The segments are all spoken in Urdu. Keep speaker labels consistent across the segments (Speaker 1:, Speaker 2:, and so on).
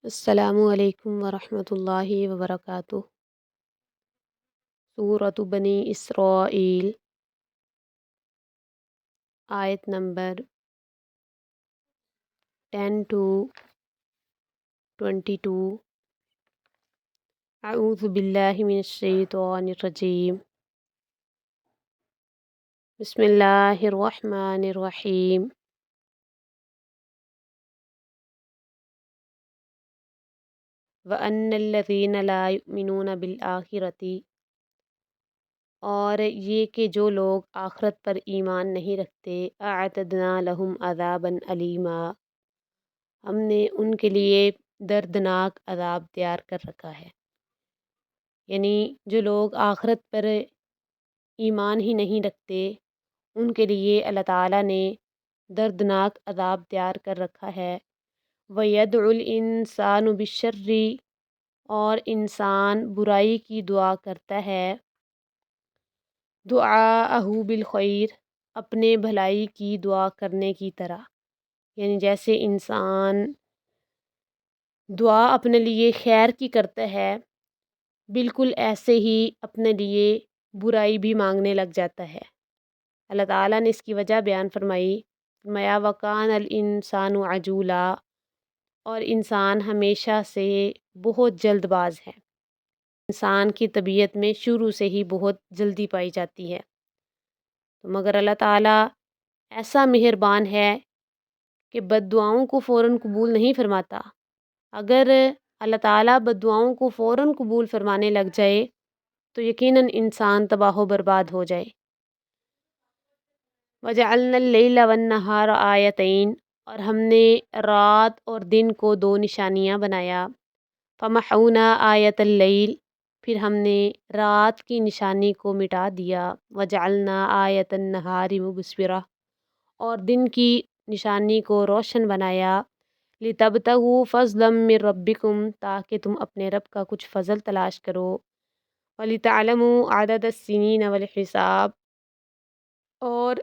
Speaker 1: السلام علیکم ورحمۃ اللہ وبرکاتہ۔ سورۃ بنی اسرائیل، آیت نمبر 10 to 22۔ اعوذ باللہ من الشیطان الرجیم، بسم اللہ الرحمن الرحیم۔ وَأَنَّ الَّذِينَ لَا يُؤْمِنُونَ بِالْآخِرَةِ، اور یہ کہ جو لوگ آخرت پر ایمان نہیں رکھتے، اعتدنا لہم عذابا علیما، ہم نے ان کے لیے دردناک عذاب تیار کر رکھا ہے۔ یعنی جو لوگ آخرت پر ایمان ہی نہیں رکھتے ان کے لیے اللہ تعالیٰ نے دردناک عذاب تیار کر رکھا ہے۔ وَيَدْعُ الْإِنسَانُ بِالشَّرِّ، اور انسان برائی کی دعا کرتا ہے، دعاءہ بالخیر، اپنے بھلائی کی دعا کرنے کی طرح۔ یعنی جیسے انسان دعا اپنے لیے خیر کی کرتا ہے، بالکل ایسے ہی اپنے لیے برائی بھی مانگنے لگ جاتا ہے۔ اللہ تعالیٰ نے اس کی وجہ بیان فرمائی، فرمایا وَكَانَ الْإِنسَانُ عَجُولًا، اور انسان ہمیشہ سے بہت جلد باز ہے۔ انسان کی طبیعت میں شروع سے ہی بہت جلدی پائی جاتی ہے، تو مگر اللہ تعالیٰ ایسا مہربان ہے کہ بد دعاؤں کو فوراً قبول نہیں فرماتا۔ اگر اللہ تعالیٰ بد دعاؤں کو فوراً قبول فرمانے لگ جائے تو یقیناً انسان تباہ و برباد ہو جائے۔ وَجَعَلْنَا اللَّيْلَ وَالنَّهَارَ آیَتَيْنِ، اور ہم نے رات اور دن کو دو نشانیاں بنایا۔ فَمَحَوْنَا آیَةَ اللَّيْلِ، پھر ہم نے رات کی نشانی کو مٹا دیا۔ وَجَعَلْنَا آیَةَ النَّهَارِ مُبْصِرَةً، اور دن کی نشانی کو روشن بنایا۔ لِتَبْتَغُوا فَضْلًا مِّن رَبِّكُمْ، تاکہ تم اپنے رب کا کچھ فضل تلاش کرو۔ وَلِتَعْلَمُوا عَدَدَ السِّنِينَ وَالْحِسَابَ، اور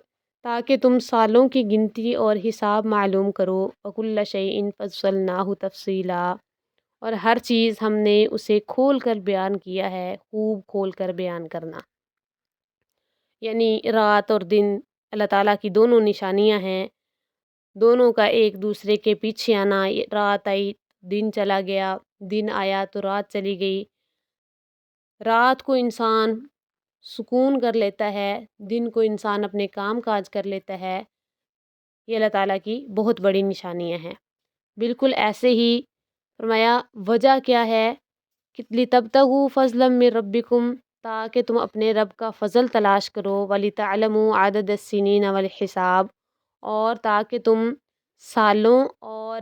Speaker 1: تاکہ تم سالوں کی گنتی اور حساب معلوم کرو۔ وَكُلَّ شَيْءٍ فَصَّلْنَاهُ تَفْصِيلًا، اور ہر چیز ہم نے اسے کھول کر بیان کیا ہے، خوب کھول کر بیان کرنا۔ یعنی رات اور دن اللہ تعالیٰ کی دونوں نشانیاں ہیں، دونوں کا ایک دوسرے کے پیچھے آنا۔ رات آئی دن چلا گیا، دن آیا تو رات چلی گئی۔ رات کو انسان سکون کر لیتا ہے، دن کو انسان اپنے کام کاج کر لیتا ہے۔ یہ اللہ تعالیٰ کی بہت بڑی نشانیاں ہیں۔ بالکل ایسے ہی فرمایا وجہ کیا ہے کہ لِتَبْتَغُوا فَضْلًا مِّن رَبِّكُمْ، تاکہ تم اپنے رب کا فضل تلاش کرو۔ وَلِتَعْلَمُوا عَدَدَ السِّنِينَ وَالْحِسَابَ، اور تاکہ تم سالوں اور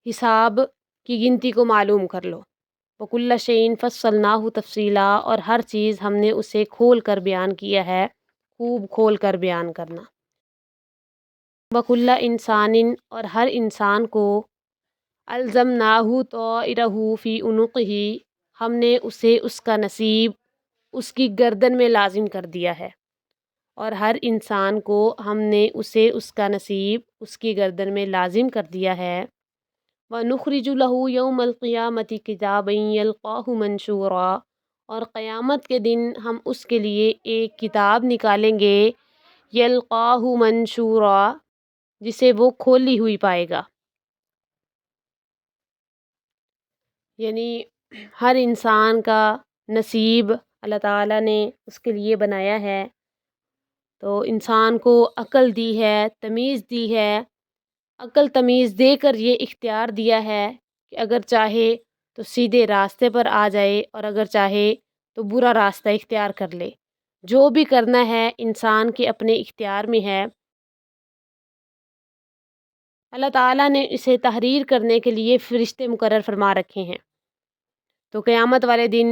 Speaker 1: حساب کی گنتی کو معلوم کر لو۔ وَكُلَّ شَيْءٍ فَصَّلْنَاهُ تَفْصِيلًا، اور ہر چیز ہم نے اسے کھول کر بیان کیا ہے، خوب کھول کر بیان کرنا۔ وَكُلَّ إِنسَانٍ، اور ہر انسان کو أَلْزَمْنَاهُ طَائِرَهُ فِي عُنُقِهِ، ہم نے اسے اس کا نصیب اس کی گردن میں لازم کر دیا ہے، اور ہر انسان کو ہم نے اسے اس کا نصیب اس کی گردن میں لازم کر دیا ہے۔ وَنُخْرِجُ لَهُ يَوْمَ الْقِيَامَةِ كِتَابًا يَلْقَاهُ مَنشُورًا، اور قیامت کے دن ہم اس کے لیے ایک کتاب نکالیں گے، يَلْقَاهُ مَنشُورًا، جسے وہ کھولی ہوئی پائے گا۔ یعنی ہر انسان کا نصیب اللہ تعالیٰ نے اس کے لیے بنایا ہے، تو انسان کو عقل دی ہے، تمیز دی ہے، عقل تمیز دے کر یہ اختیار دیا ہے کہ اگر چاہے تو سیدھے راستے پر آ جائے، اور اگر چاہے تو برا راستہ اختیار کر لے۔ جو بھی کرنا ہے انسان کے اپنے اختیار میں ہے۔ اللہ تعالیٰ نے اسے تحریر کرنے کے لیے فرشتے مقرر فرما رکھے ہیں، تو قیامت والے دن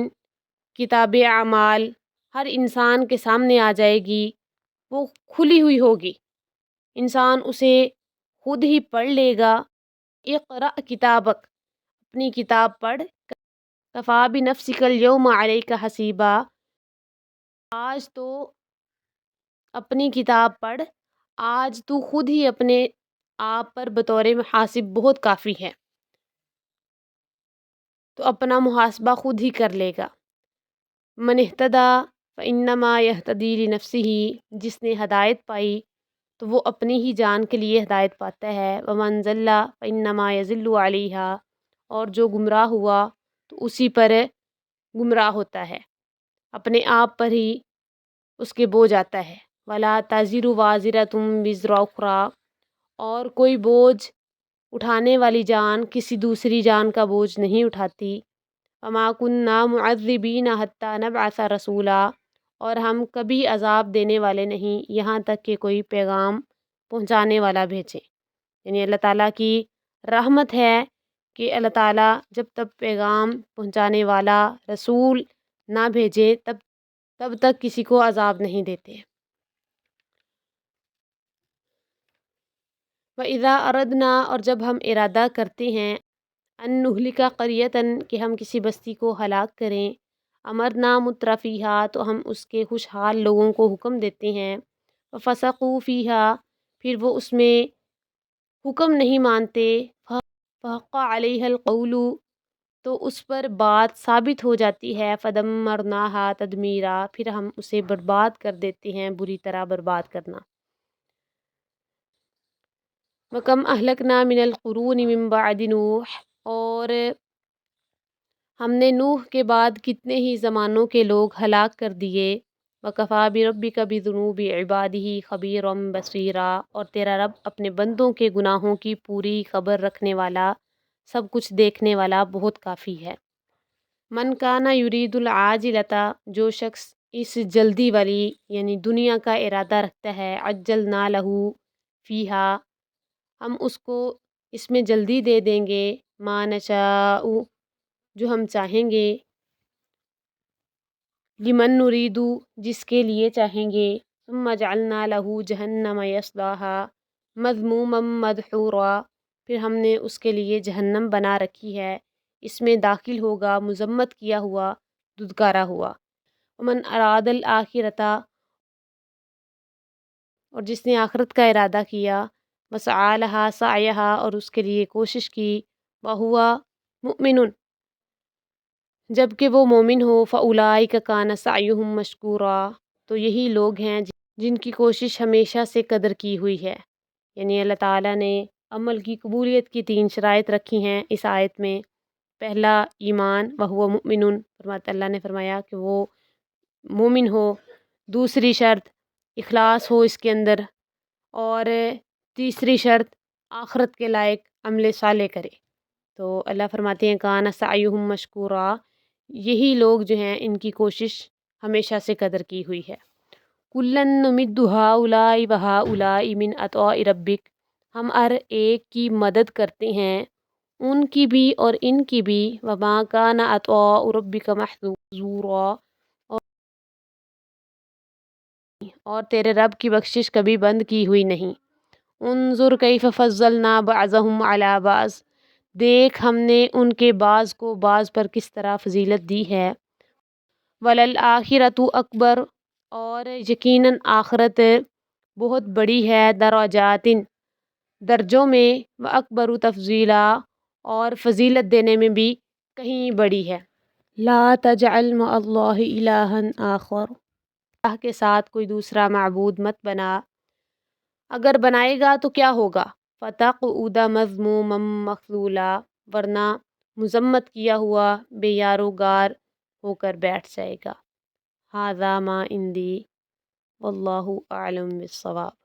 Speaker 1: کتاب اعمال ہر انسان کے سامنے آ جائے گی، وہ کھلی ہوئی ہوگی، انسان اسے خود ہی پڑھ لے گا۔ اقرأ کتابک، اپنی کتاب پڑھ، کفیٰ بنفسک اليوم علیک حسیبا، آج تو اپنی کتاب پڑھ، آج تو خود ہی اپنے آپ پر بطور محاسب بہت کافی ہے۔ تو اپنا محاسبہ خود ہی کر لے گا۔ من اہتدی فانما یہتدی لنفسہ، جس نے ہدایت پائی تو وہ اپنی ہی جان کے لیے ہدایت پاتا ہے۔ ومن ضل فانما یضل علیہا، اور جو گمراہ ہوا تو اسی پر گمراہ ہوتا ہے، اپنے آپ پر ہی اس کے بوجھ آتا ہے۔ ولا تزر وازرۃ وزر اخری، اور کوئی بوجھ اٹھانے والی جان کسی دوسری جان کا بوجھ نہیں اٹھاتی۔ وما كنا معذبین حتی نبعث رسولا، اور ہم کبھی عذاب دینے والے نہیں یہاں تک کہ کوئی پیغام پہنچانے والا بھیجیں۔ یعنی اللہ تعالیٰ کی رحمت ہے کہ اللہ تعالیٰ جب تک پیغام پہنچانے والا رسول نہ بھیجے تب تک کسی کو عذاب نہیں دیتے۔ وَإِذَا أَرَدْنَا، اور جب ہم ارادہ کرتے ہیں، ان نہلک قریۃً، کہ ہم کسی بستی کو ہلاک کریں، امرنا مترفیہا، تو ہم اس کے خوشحال لوگوں کو حکم دیتے ہیں، فسقوا فیہا، پھر وہ اس میں حکم نہیں مانتے، فحق علیہ القول، تو اس پر بات ثابت ہو جاتی ہے، فدمرناہا تدمیرا، پھر ہم اسے برباد کر دیتے ہیں بری طرح برباد کرنا۔ وَكَمْ أَهْلَكْنَا مِنَ الْقُرُونِ مِن بَعْدِ نُوحٍ، اور ہم نے نوح کے بعد کتنے ہی زمانوں کے لوگ ہلاک کر دیے۔ وَكَفَىٰ بِرَبِّكَ بِذُنُوبِ عِبَادِهِ خَبِيرًا بَصِيرًا، اور تیرا رب اپنے بندوں کے گناہوں کی پوری خبر رکھنے والا، سب کچھ دیکھنے والا بہت کافی ہے۔ من کان یرید العاجلۃ، جو شخص اس جلدی والی یعنی دنیا کا ارادہ رکھتا ہے، عجلنا لہ فیہا، ہم اس کو اس میں جلدی دے دیں گے، ما نشاء، جو ہم چاہیں گے، لمن نرید، جس کے لیے چاہیں گے، ثم جعلنا لہ جہنم یصلاھا مذموما مدحورا، پھر ہم نے اس کے لیے جہنم بنا رکھی ہے، اس میں داخل ہوگا مذمت کیا ہوا، دھتکارا ہوا۔ ومن اراد الآخرۃ، اور جس نے آخرت کا ارادہ کیا، وسعی لہا سعیہا، اور اس کے لیے کوشش کی، وہو مؤمن، جبکہ وہ مومن ہو، فاولئک کان سعیہم مشکورا، تو یہی لوگ ہیں جن کی کوشش ہمیشہ سے قدر کی ہوئی ہے۔ یعنی اللہ تعالیٰ نے عمل کی قبولیت کی 3 شرائط رکھی ہیں اس آیت میں۔ پہلا ایمان، وہو مؤمن، اللہ نے فرمایا کہ وہ مومن ہو۔ دوسری شرط اخلاص ہو اس کے اندر، اور تیسری شرط آخرت کے لائق عمل صالح کرے۔ تو اللہ فرماتے ہیں کان سعیہم مشکورا، یہی لوگ جو ہیں ان کی کوشش ہمیشہ سے قدر کی ہوئی ہے۔ کلا نمد ہؤلاء وہؤلاء من عطاء ربک، ہم ہر ایک کی مدد کرتے ہیں، ان کی بھی اور ان کی بھی، وما کان عطاء ربک محظورا، اور تیرے رب کی بخشش کبھی بند کی ہوئی نہیں۔ انظر کیف فضلنا بعضهم علی بعض، دیکھ ہم نے ان کے بعض کو بعض پر کس طرح فضیلت دی ہے۔ وللآخرۃ اکبر، اور یقیناً آخرت بہت بڑی ہے، درجات، درجوں میں، واکبر تفضیلا، اور فضیلت دینے میں بھی کہیں بڑی ہے۔ لا تجعل مع اللہ الہا آخر، اللہ کے ساتھ کوئی دوسرا معبود مت بنا، اگر بنائے گا تو کیا ہوگا، فتقعد مذموما مخذولا، ورنہ مذمت کیا ہوا بے یار و غار ہو کر بیٹھ جائے گا۔ ھذا ما عندی واللہ اعلم بالصواب۔